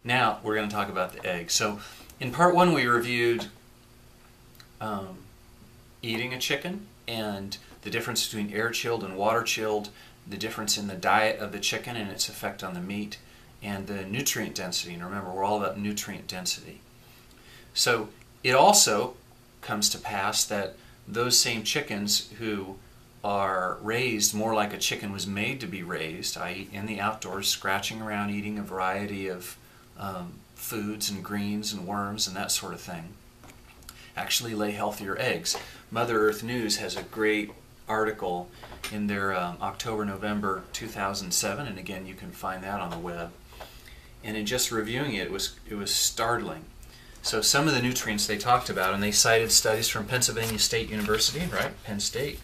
Now we're going to talk about the egg. So in part one we reviewed eating a chicken and the difference between air-chilled and water-chilled, the difference in the diet of the chicken and its effect on the meat, and the nutrient density. And remember, we're all about nutrient density. So it also comes to pass that those same chickens who are raised more like a chicken was made to be raised, i.e. in the outdoors, scratching around, eating a variety of foods and greens and worms and that sort of thing, actually lay healthier eggs. Mother Earth News has a great article in their October-November 2007, and again you can find that on the web. And in just reviewing it, it was startling. So some of the nutrients they talked about, and they cited studies from Pennsylvania State University, right, Penn State.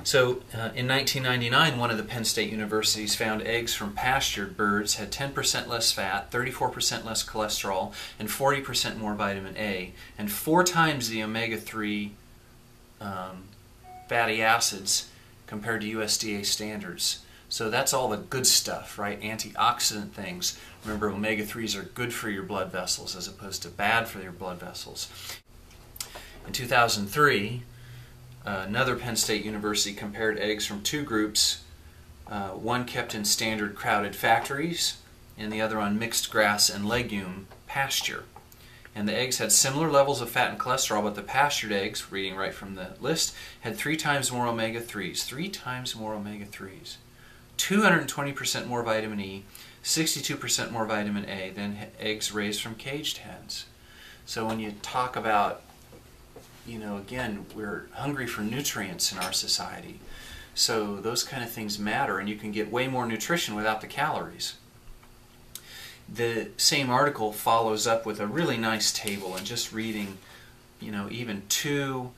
So in 1999, one of the Penn State universities found eggs from pastured birds had 10% less fat, 34% less cholesterol, and 40% more vitamin A, and 4 times the omega-3 fatty acids compared to USDA standards. So that's all the good stuff, right? Antioxidant things. Remember, omega-3s are good for your blood vessels as opposed to bad for your blood vessels. In 2003, another Penn State University compared eggs from 2 groups, one kept in standard crowded factories and the other on mixed grass and legume pasture. And the eggs had similar levels of fat and cholesterol, but the pastured eggs, reading right from the list, had 3 times more omega-3s. 3 times more omega-3s. 220% more vitamin E, 62% more vitamin A than eggs raised from caged hens. So when you talk about, again, we're hungry for nutrients in our society. So those kind of things matter, and you can get way more nutrition without the calories. The same article follows up with a really nice table, and just reading, even two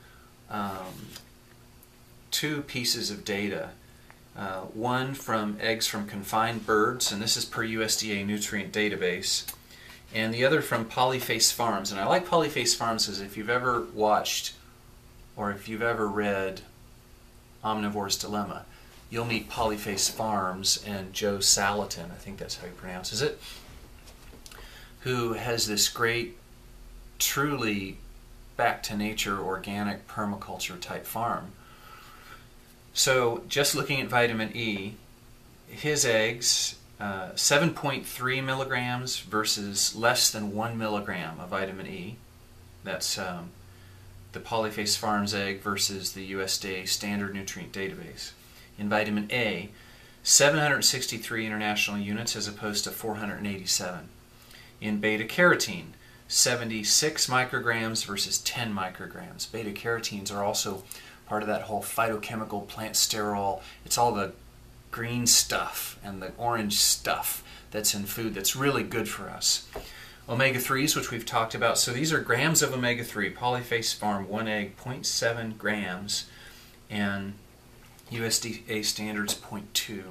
pieces of data. One from eggs from confined birds, and this is per USDA nutrient database, and the other from Polyface Farms. And I like Polyface Farms because if you've ever watched or if you've ever read Omnivore's Dilemma, you'll meet Polyface Farms and Joe Salatin, I think that's how he pronounces it, who has this great, truly back to nature, organic permaculture type farm. So just looking at vitamin E, his eggs, 7.3 milligrams versus less than 1 milligram of vitamin E. That's the Polyface Farms egg versus the USDA Standard Nutrient Database. In vitamin A, 763 international units as opposed to 487. In beta-carotene, 76 micrograms versus 10 micrograms. Beta-carotenes are also part of that whole phytochemical plant sterol. It's all the green stuff and the orange stuff that's in food that's really good for us. Omega-3s, which we've talked about. So these are grams of omega-3. Polyface Farm, 1 egg, 0.7 grams, and USDA standards 0.2.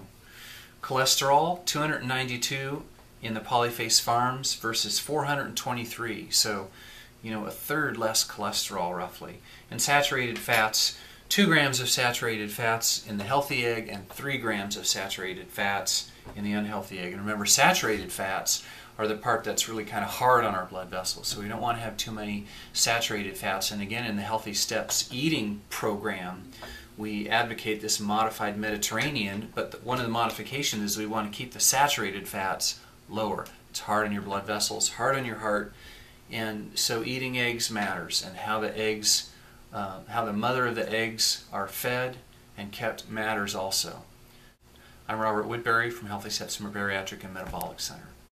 Cholesterol, 292 in the Polyface Farms versus 423. So, a third less cholesterol roughly. And saturated fats, 2 grams of saturated fats in the healthy egg and 3 grams of saturated fats in the unhealthy egg. And remember, saturated fats are the part that's really kind of hard on our blood vessels. So we don't want to have too many saturated fats. And again, in the Healthy Steps eating program, we advocate this modified Mediterranean, but one of the modifications is we want to keep the saturated fats lower. It's hard on your blood vessels, hard on your heart, and so eating eggs matters, and how the eggs, how the mother of the eggs are fed and kept matters also. I'm Robert Woodbury from Healthy Steps Bariatric and Metabolic Center.